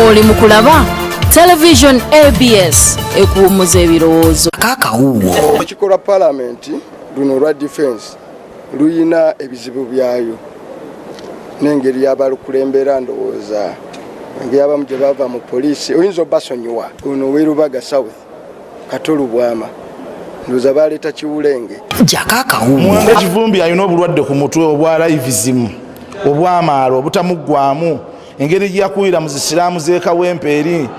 oli mukulaba television ABS ekuumuza ebirowoozo. Akawuuwo ekikola parliament luno lwa defense luyina ebizibu byayo n'engeri y'abalukulembera ndowooza engeri abamu gye bava mu poliisi oyinza obasonyiwa ono w'Erubaga South Katolu Bwama ndowooza baleeta Kiwulenge. Mwanga Kivumbi alina obulwadde ku mutwe obwa livism obwamaalo obutamuggwamu engeri gyakuwira mu zisiraamu z'ekawempe eri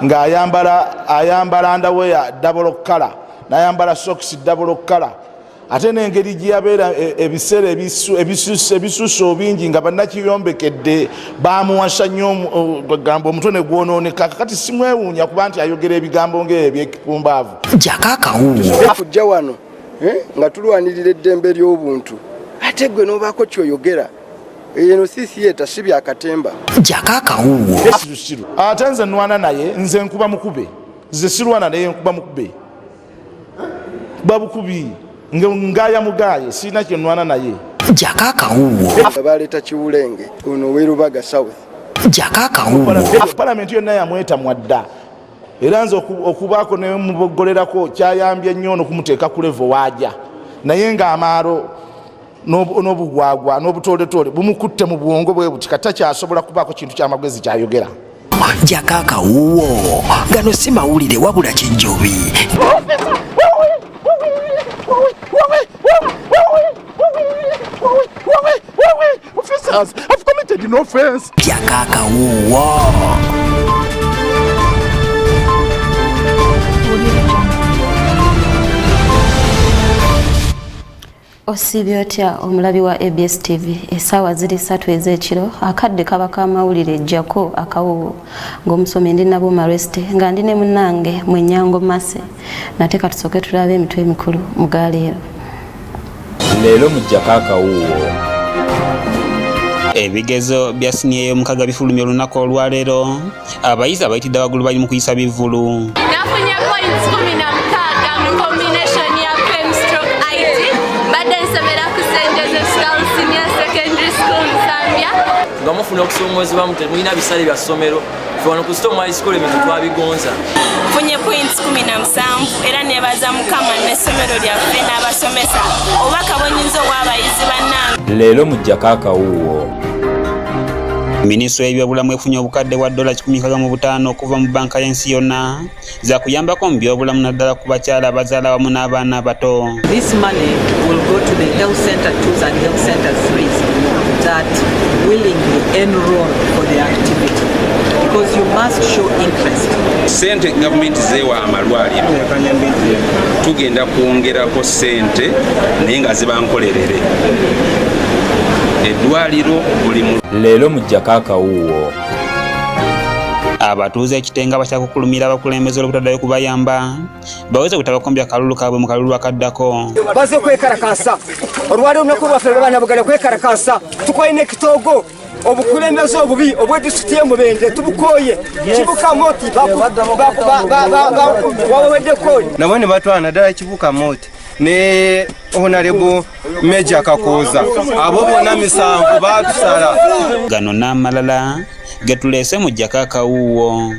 ng'ayambala underwear double color n'ayambala socks double color ate n'engeri gyabeera ebiseera ebisuso bingi nga bannakiyombekedde bamuwasa nnyo gamba omutwe ne gwonooneka kati simwewuunya kuba nti ayogera ebigambo ng'ebyekipumbaavu. Afujja wano nga tulwanirira eddembe ly'obuntu ate gwe n'obaako ky'oyogera eno sisi yeta sibi akatemba. Ate nze nwana naye nze nkuba mukube nze sirwana naye nkuba mukube babukubi ngaya mugaye sina kye nwana naye. Baleeta Kiwulenge ono w'Erubaga South. Parliament yonna yamweta mwadda era nze okubaako ne mubogolerako kyayambye nnyo n'okumuteeka ku level waajja naye ng'amaalo n'obugwagwa n'obutoletole bumukutte mu bwongo bwe buti kata kyasobola kubaako kintu ky'amagezi kyayogera. Akawuuwo gano si mawulire wabula kijjobi. Officers have committed an offense. Akawuuwo. Osibye otya omulabi wa ABS TV essaawa ziri 3 ez'ekiro akadde kaba kamawulire ejjako Akawuuwo ng'omusomi ndi nabo mareste nga ndi ne munnange Mwenyango Mase nate katusooke tulabe emitwe emikulu mu galeero. Leero mujjako Akawuuwo ebigezo bya siniya y'omukaga bifulumya olunaku olwaleero abayizi abayitidde waggulu bali mu kuyisa bivvulu. Nafunye points 16 mu combination ya Chem stroke IT badde nsomera ku St. Joseph's Girls Senior Secondary School Zambia. Nga mufuna okusoomozebwa mulina bisale bya ssomero fano ku Storm High School ebintu twabigonza. Funye points 17 era nebaza mukama n'essomero lyaffe n'abasomesa oba kabonyizo w'abayizi bannange. Leero mujjako Akawuuwo. Minisitule y'ebyobulamu efunye obukadde bwa $115 okuva mu banka y'ensi yonna za kuyambako mu byobulamu naddala ku bakyala abazaala awamu n'abaana abato. This money will go to the health center 2s and health center 3s that willingly enroll for the activity because you must show interest. Sente government zewa amalwaliro tugenda kwongerako sente naye nga ziba nkolerere eddwaliro buli mu. Leero mujjako Akawuuwo. Abatuuze ekitenga bakyakukulumira abakulembeze olw'obutaddayo kubayamba baweze kutabakombya akalulu kaabwe mu kalulu akaddako. Baze kwekarakasa olwaliro olunaku lwaffe lw'abaana bugale kwekarakasa tukwalina ekitoogo obukulembeze obubi obwedisitulikiti y'Omubende tubukoye Kibuka Moti waweddeko nabo ne batwana ddala Kibuka Moti ne Honorable Major Kakooza abo bonna 7 batusala. Gano n'amalala getuleese mujjako Akawuuwo.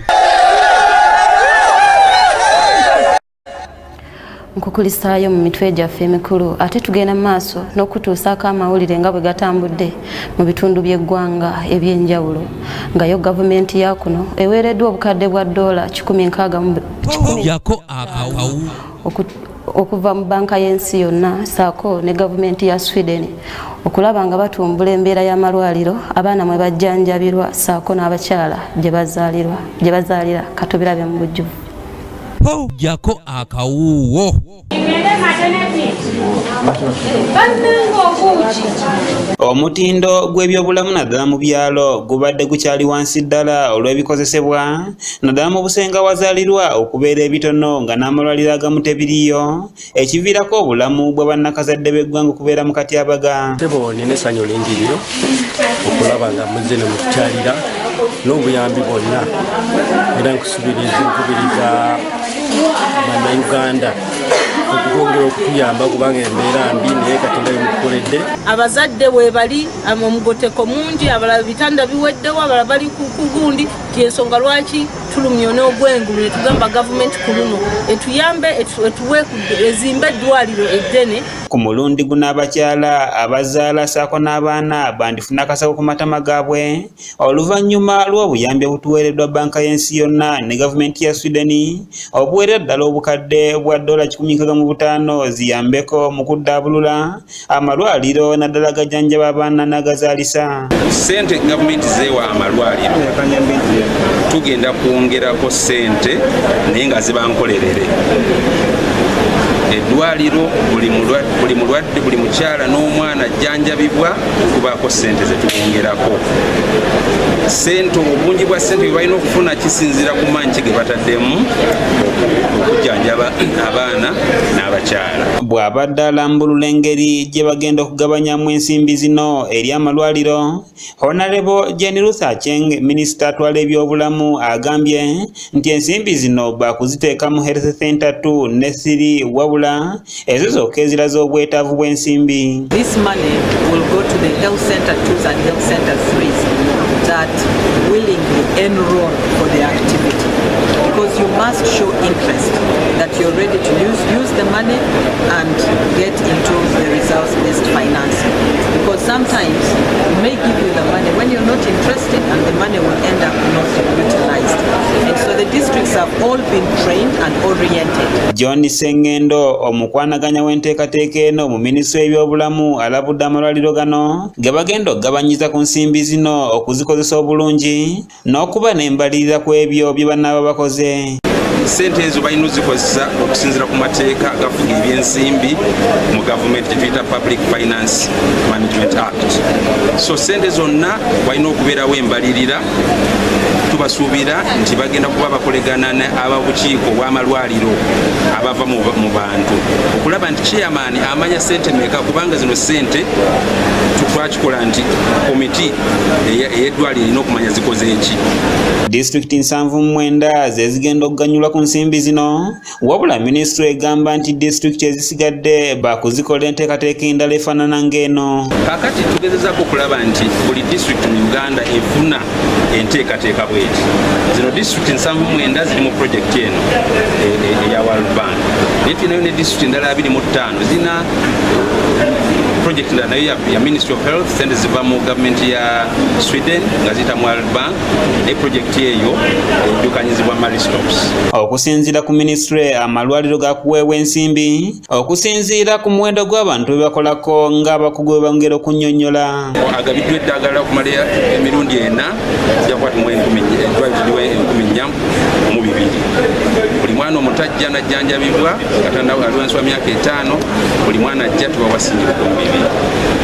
Nkukulisaayo mu mitwe gyaffe emikulu ate tugenda maaso n'okutuusaako amawulire nga bwe gatambudde mu bitundu by'eggwanga eby'enjawulo nga yo gavumenti ya kuno eweereddwa obukadde bwa $100 okuva mu banka y'ensi yonna saako ne gavumenti ya Sweden okulaba nga batumbula embeera y'amalwaliro abaana mwe bajjanjabirwa saako n'abakyala gye bazaalira katubirabe mu bujjuvu. Jako Akawuuwo. Omutindo gw'ebyobulamu naddala mu byalo gubadde gukyali wansi ddala olw'ebikozesebwa naddala mu busenga wazaalirwa okubeera ebitono nga n'amalwaliro agamu tebiriyo ekiviirako obulamu bwa bannakazadde b'eggwanga okubeera mu katyabaga. Tebo nina essanyu linjiriro okulaba nga muzze ne mukukyalira n'obuyambi bwonna era nkubiriza Uganda okutongera okutuyamba kubanga embeera mbi naye Katonda y'omukoledde. Abazadde bwe bali omugoteko mungi abalala bitanda biweddewo abalala bali ku gundi kyensonga lwaki tulumya n'ogwengulu ne tugamba gavumenti ku luno etuyambe etuwe ezimbe eddwaliro eddene. Ku mulundi guno abakyala abazaala saako n'abaana bandifuna akasako ku matama gaabwe oluvannyuma lw'obuyambi obutuweereddwa banka y'ensi yonna ne gavumenti ya Sweden obuweerera ddala obukadde bwa $165 ziyambeko mu kuddaabulula amalwaliro naddala gajjanjaba abaana n'agazaalisa. Ssente gavumenti zeewa amalwaliro tugenda kwongerako ssente naye nga ziba nkolerere. Eddwaliro buli mulwadde buli mukyala n'omwana ajjanjabibwa kubaako ssente zetubongerako. Ssente obungi bwa ssente bwe balina okufuna kisinziira ku maanyi ge bataddemu okujjanjaba abaana n'abakyala. Bw'abadde alambulula engeri gye bagenda okugabanyamu ensimbi zino eri amalwaliro, Honorable Jane Ruth Acheng, minisita atwala ebyobulamu, agambye nti ensimbi zino bakuziteeka mu Health Center 2 ne 3 wabula ezo zokka eziraza obwetaavu bw'ensimbi. This money will go to the health center 2s and health center 3s that willingly enroll for the activity, because you must show interest that you're ready to use the money and get into the results-based financing. Because sometimes we may give you the money when you're not interested and the money will end up not utilized. And so the districts have all been trained and oriented. John Sengendo omukwanaganya w'enteekateeka eno mu minisitule y'ebyobulamu alabudde amalwaliro gano ge bagenda okugabanyiza ku nsimbi zino okuzikozesa obulungi n'okuba n'embalirira ku ebyo bye banaaba bakoze. Ssente ezo balina ozikozesa okusinziira ku mateeka agafuga ebyensimbi mu gavumenti gye tuyita Public Finance Management Act. So ssente zonna balina okubeerawo embalirira. Tubasuubira nti bagenda kuba bakolegana ababukiiko bw'amalwaliro abava mu bantu okulaba nti chairman amanya ssente meka, kubanga zino ssente twakikola nti komiti ey'eddwaliro erina okumanya zikoze eki. Disitulikiti 79 ze zigenda okuganyulwa ku nsimbi zino, wabula minisitule egamba nti disitulikiti ezisigadde bakuzikola enteekateeka endala efaanana ng'eno. Kakati tugezezaako okulaba nti buli disitulikiti mu Uganda efuna enteekateeka bweti. Zino disitulikiti 79 ziri mu projekiti eno eya World Bank. Naye tulinayo ne disitulikiti endala 25 zina project nayo ya Ministry of Health, sente ziva mu government ya Sweden nga zita mu World Bank. Ne project eyo edukanyizibwa Mary Stops. Okusinziira ku ministry, amalwaliro gakuweebwa ensimbi okusinziira ku muwendo gw'abantu bebakolako ng'abakugu bwe bongera okunnyonnyola. Agabiddwa eddagala okumala emirundi 4 jakwata mu 10,400 buli mwana omutajja najjanjabibwa katanda ali wansi wa myaka 5, buli mwana ajja tubawasingira 2,000.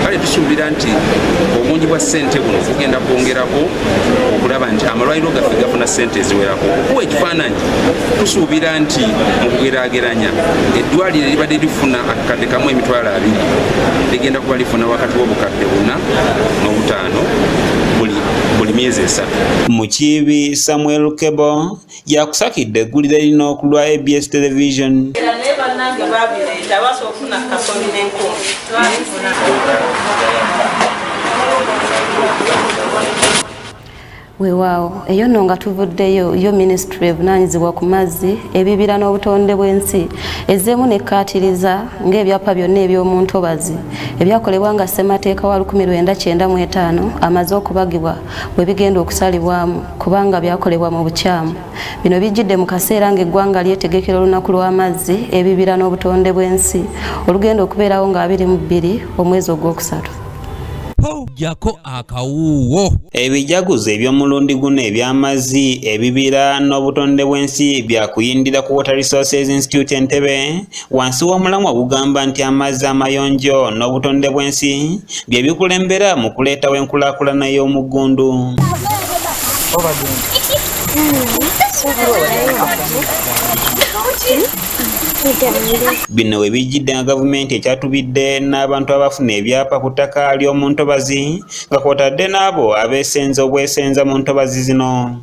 Kale tusuubira nti obungi bwa ssente buno bugenda kwongerako okulaba nti amalwaliro gaffe gafuna ssente eziwerako. Okuwa ekifaananyi, tusuubira nti mu kugeraageranya eddwaliro eribadde lifuna akakadde kamu emitwalo 2 ligenda kuba lifuna wakati w'obukadde 4 n'5 buli myezi 3. Mukiibi Samuel Kebo yakusakidde eggulire lino ku lwa ABS Television. Weewaawo eyo nno nga tuvuddeyo yo ministry evunaanyizibwa ku mazzi, ebibira n'obutonde bw'ensi ezeemu nekkaatiriza ng'ebyapa byonna eby'omuntobazi ebyakolebwa nga ssemateeka wa 1995 amaze okubagibwa bwe bigenda okusalibwamu kubanga byakolebwa mu bukyamu. Bino bijjidde mu kaseera ng'eggwanga lyetegekera olunaku lw'amazzi, ebibira n'obutonde bw'ensi olugenda okubeerawo nga 22 omwezi ogwokusatu. Jako akawuuwo. Ebijaguzo eby'omulundi guno eby'amazzi, ebibira n'obutonde bw'ensi byakuyindira ku Water Resources Institute Entebbe wansi w'omulamwa gugamba nti amazzi amayonjo n'obutonde bw'ensi bye bikulembera mu kuleetawo enkulaakulana y'omuggundu. Bino we bijjidde nga gavumenti ekyatubidde n'abantu abafuna ebyapa ku ttaka ly'omu ntobazi nga kwotadde n'abo abeesenza obwesenza mu ntobazi zino.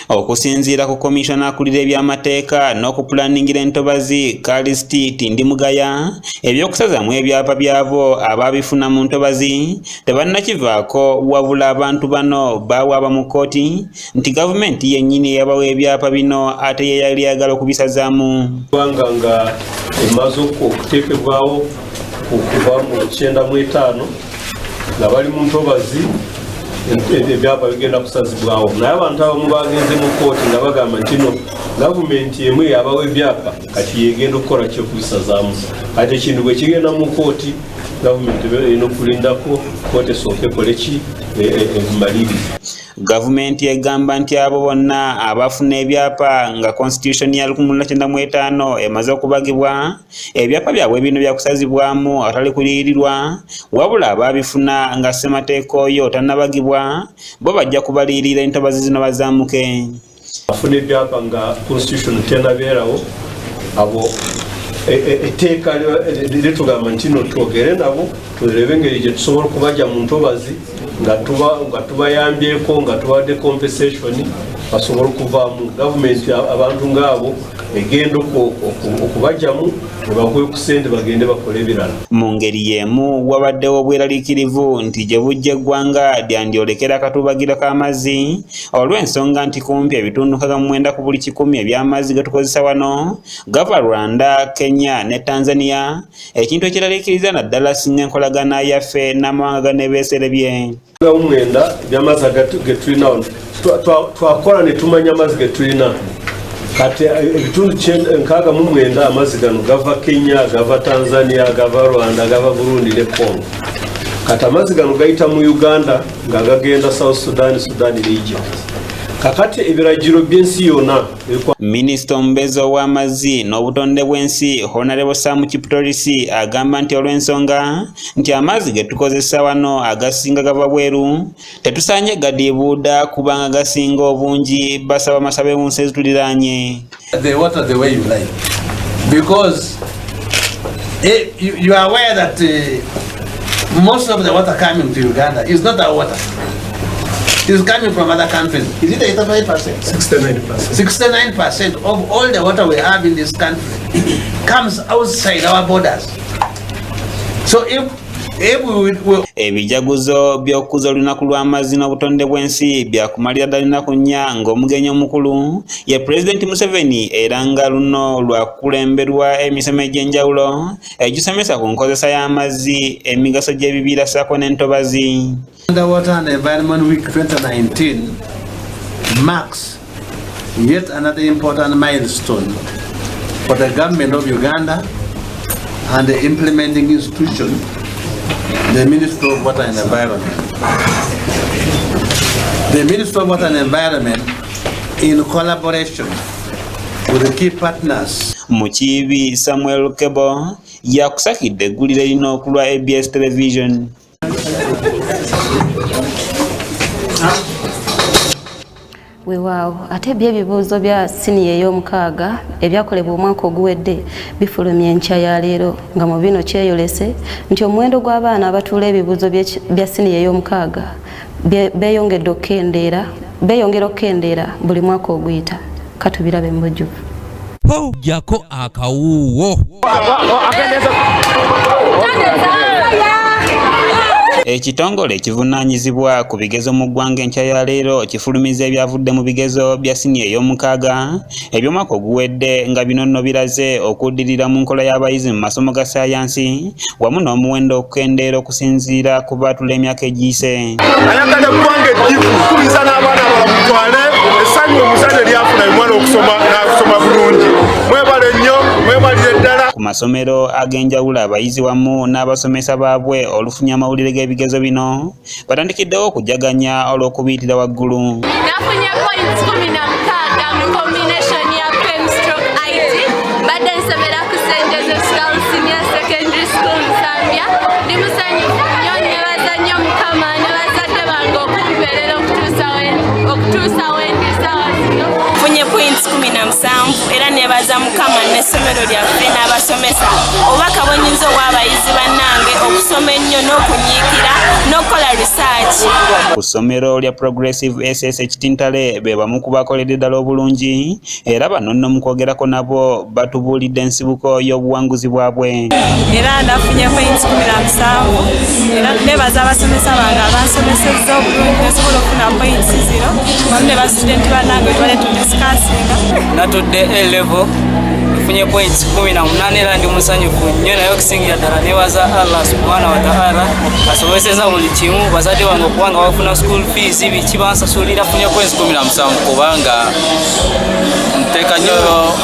Okusinziira ku komishona akulira eby'amateeka n'okupulaningira entobazi Kalisti Tindimugaya, ebyokusazamu ebyapa byabo ababifuna mu ntobazi tebannakivaako, wabula abantu bano bawaaba mu kkooti nti gavumenti yennyini yabawa ebyapa bino ate ye yali ayagala okubisazaamu. Kubanga nga emaze okuteekebwawo okuva mu 95 nga bali mu ntobazi ebyapa bigenda kusazibwawo, naye abantu abamu bagenze mu kkooti nga bagamba nti no gavumenti emu yabawa ebyapa kati yegenda okukola kyokubisazaamu. Kati ekintu bwe kigenda mu kkooti gavumenti erina okulindako kkooti esooke ekoleki ebimaliriza. Gavumenti egamba nti abo bonna abafuna ebyapa nga constitution ya 1995 emaze okubagibwa, ebyapa byabwe bino byakusazibwamu atali kuliyirirwa, wabula ababifuna nga ssemateeka oyo tannabagibwa bo bajja kubaliyirira entobazi zino bazaamuke. Afuna ebyapa nga constitution tenabeerawo, abo etteeka litugamba nti no twogere nabo tulebe engeri gye tusobola okubajja mu ntobazi nga tubayambyeko nga tuwadde compensation basobola okuvaamu. Gavumenti abantu ngaabo egenda okubajjamu nebakuwe ku ssente bagende bakole ebirala. Mu ngeri y'emu wabaddewo obweraliikirivu nti gye bujja eggwanga lyandyolekera akatuubagiro k'amazzi olw'ensonga nti kumpi ebitundu 9 ku buli 100 eby'amazzi ge tukozesa wano gava Rwanda, Kenya ne Tanzania, ekintu ekiraliikiriza naddala singa enkolagana yaffe n'amawanga ganeebeeserebye. 9 eby'amazzi ge tulina wano twakola ne tumanya amazzi ge tulina. Kati ebitundu 69 amazzi gano gava Kenya, gava Tanzania, gava Rwanda, gava Burundi ne Congo. Kati amazzi gano gayita mu Uganda nga gagenda South Sudan, Sudan region. Kakati ebiragiro by'ensi yonna. Minisita omubeezi ow'amazzi n'obutonde bw'ensi Honorable Sam Kiputorisi agamba nti olw'ensonga nti amazzi ge tukozesa wano agasinga gava bweru tetusaanye gadiibuuda kubanga gasinga obungi basaba masabe mu nsi ezituliraanye. The water the way you like, because you are aware that most of the water coming to Uganda is not our water. Is coming from other countries. Is it 85%? 69%. 69% of all the water we have in this country comes outside our borders. So if ebijaguzo by'okuza olunaku lw'amazzi n'obutonde bw'ensi byakumalira ddala lunaku 4 ng'omugenyi omukulu ye Pulezidenti Museveni era nga luno lwakulemberwa emisomo egy'enjawulo egisomesa ku nkozesa y'amazzi, emigaso gy'ebibira ssaako n'entobazi. Underwater and Environment Week 2019 marks yet another important milestone for the government of Uganda and the implementing institution, the Ministry of Water and Environment. The Ministry of Water and Environment, in collaboration with the key partners. Mukiibi Samuel Kebo yakusakidde eggulire lino okulwa ABS Television. Weewaawo ate eby'ebibuuzo bya siniya ey'omukaaga ebyakolebwa omwaka oguwedde bifulumya enkya ya leero nga mu bino kyeyolese nti omuwendo gw'abaana abatuula ebibuuzo bya siniya ey'omukaaga beeyongera okukendeera buli mwaka oguyita. Katubirabe mu bujjuvu. Jako akawuuwo. Ekitongole ekivunaanyizibwa ku bigezo mu ggwanga enkya ya leero kifulumiza ebyavudde mu bigezo bya siniya ey'omukaaga eby'omwaka oguwedde nga bino nno biraze okuddirira mu nkola y'abayizi mu masomo ga sayansi wamu n'omuwendo okukendeera okusinziira ku baatula emyaka egiyise. Ayagala eggwanga ejjivu kuliza n'abaana balabutwale essanyu omusana eryafuna omwana okusoma bulungi. Mwebale nnyo, mwebalire ddala. Ku masomero ag'enjawulo abayizi wamu n'abasomesa baabwe olufunye amawulire g'ebigezo bino batandikiddewo okujaganya olw'okubiyitira waggulu. Nafunye points 16 mu combination ya IT. Badde nsomera ku St. Joseph's Girls Senior Secondary School Zambia. Ndi musanyufu nnyo nebaza nnyo Mukama ne bazadde bange okumpeerera okutuusa wendi ssaawa zino. Nfunye points 17 era nebaza Mukama n'essomero lyaffe n'abasomesa obubaka bw'ennyinza obw'abayizi bannange okusoma ennyo n'okunyiikira n'okukola research. Ku ssomero lya Progressive SSH Tintale be bamu ku bakoledde ddala obulungi era bano nno mu kwogerako nabo batubuulidde ensibuko y'obuwanguzi bwabwe. Era ndafunye points 17 era nebaza abasomesa bange abansomesezza obulungi nesobola okufuna points 0 wamu ne basitudenti bannange twale tudisikasinga. Natudde A level funye points 18 era ndi musanyufu nnyo naye okusingira ddala nebaza Allah subhanahu wa ta'ala asobozesezza buli kimu bazadde bange okubanga bafuna school fees biki bansasulira. Funye points 17 kubanga nteeka nnyo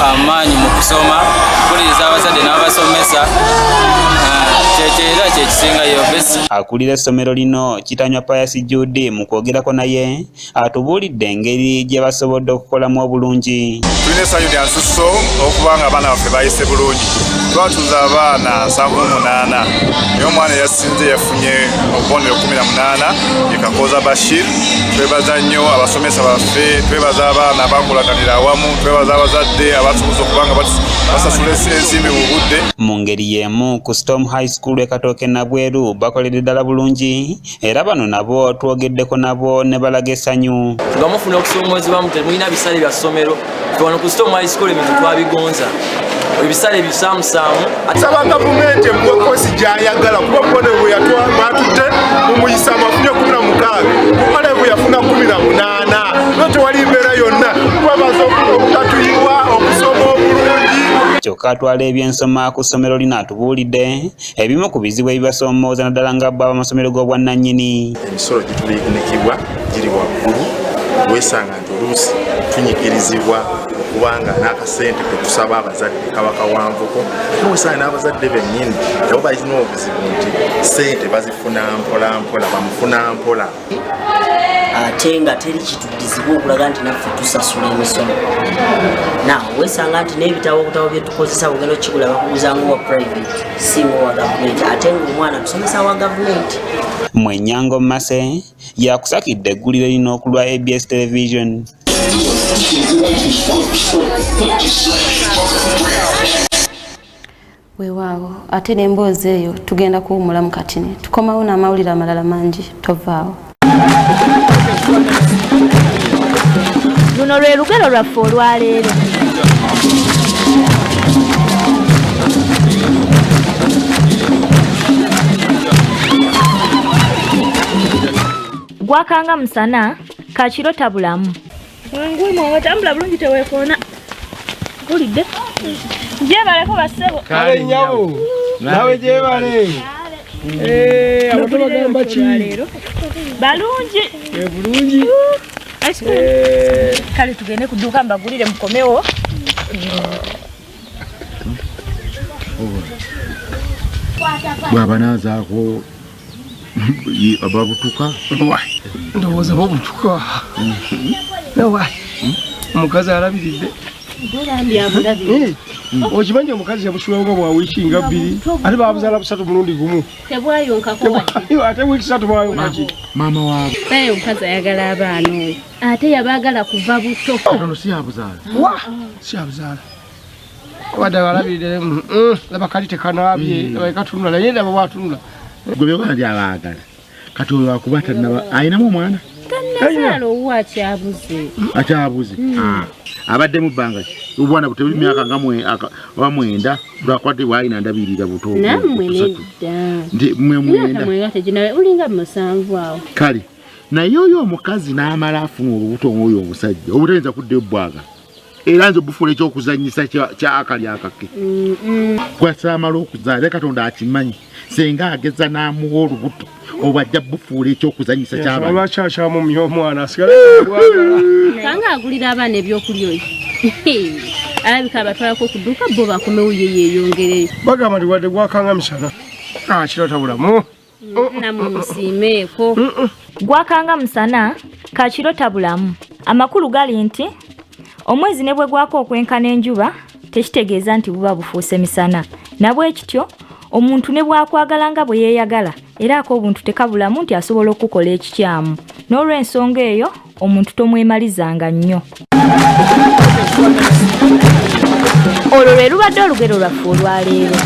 amaanyi mu kusoma kuliriza abazadde n'abasomesa kyekyeera kyekisingayo besi. Akulira essomero lino Kitanywa Pius Jude mu kwogerako naye atubuulidde engeri gye basobodde okukolamu obulungi. Tulina essanyu lya nsusso okubanga abaana baffe bayise bulungi. Twatuza abaana 78 naye omwana yasinze yafunye obubonero 18 ye Kakoza Bashir. Twebaza nnyo abasomesa baffe, twebaza abaana abakolaganira awamu, twebaza abazadde abasoboza okubanga basasula ensimbi mu budde. Mu ngeri y'emu ku Storm High School ekatooke Nabweru bakoledde ddala bulungi era bano nabo twogeddeko nabo ne balaga essanyu. Tubamufuna okusomoozebwa mu temulina bisale bya ssomero wano ku Storm High School ebintu twabigonza ebisale bisaamusaamu. Saba gavumenti emuwe kosi gy'ayagala kuba mubone bwe yatwatutte mumuyisa amafunye 16 mubone bwe yafuna 18 no tewali mbeera yonna twabaza okutatuyiwa okusoma obulungi. Kyokka atwala ebyensoma ku ssomero lino atubuulidde ebimu ku bizibu ebibasoomooza naddala nga baba amasomero g'obwannannyini. Emisolo gituliikibwa giri waggulu wesanga nti oluusi tunyigirizibwa okubanga n'akasente ketusaba abazadde kaba kawanvuko wesanga n'abazadde bennyini nabo balina obuzibu nti sente bazifuna mpola mpola bamufuna mpola ate nga teri kitudizibwa okulaga nti naffe tusasula emisomo. Wesanga nti n'ebitabo bye tukozesa bugenda okigula bakuguza ng'owa private si ng'owa gavumenti ate ng'omwana tusomesa wa gavumenti. Mwenyango Mase yakusakidde eggulire lino okulwa ABS Television. Weewaawo ate n'emboozi eyo tugenda kuwummulamu katini tukomawo n'amawulire amalala mangi tovaawo. Luno lwe lugero lwaffe olwaleero. Gwakanga musana kakiro tabulamu. Ngwe mwe tambula bulungi tewekoona. Ulidde. Jebaleko basebo. Kale nyabo. Nawe jebale. Abatoba gamba ki? Balungi. Bulungi. Kale tugende kuduka mbagulire mukomewo. bwaba nazaako ababutuka ndowooza babutuka nawa omukazi alabiridde okimanyi omukazi yabusulanga bwa wiiki nga 2 ate babuzaala 3 mulundi gumu ate wiiki 3 bwayonkaki maama waabwe naye omukazi ayagala abaana oyo ate yabaagala kuva buto ono siyabuzaala siyabuzaala wadde alabiridde laba kali tekanabye katunula naye ndaba bwatunula gwe byewana byabaagala kati oyo akuba ayinamu omwana akyabuze abadde mu bbanga obwana butebuli myaka nga 9 lwakwate bwalina ndabirira buto kale naye oyo omukazi n'amala afuna olubuto ng'oyo omusajja obutayinza kuddayo bbwaga era nze obufuula ekyokuzanyisa kya akali akake kwasamala okuzaala katonda akimanyi senga ageza n'amuwa olubuto obajja bufuula ekyokuzanyisa kyabaakyakyamu omwana kanga agulira abaana ebyokulya oyo alabika abatwalako okuduuka bo bakomewo yeyeyongereyo bagamba nti wadde gwakanga misana kirota bulamu namunsiimeeko gwakanga musana kakirota bulamu. Amakulu gali nti omwezi ne bwe gwako okwenkana enjuba tekitegeeza nti buba bufuuse misana nabwe kityo omuntu ne bwakwagala nga bwe yeeyagala era ak'obuntu tekabulamu nti asobola okukola ekikyamu n'olw'ensonga eyo omuntu tomwemalizanga nnyo. Olwo lwe lubadde olugero lwaffe olwaleero.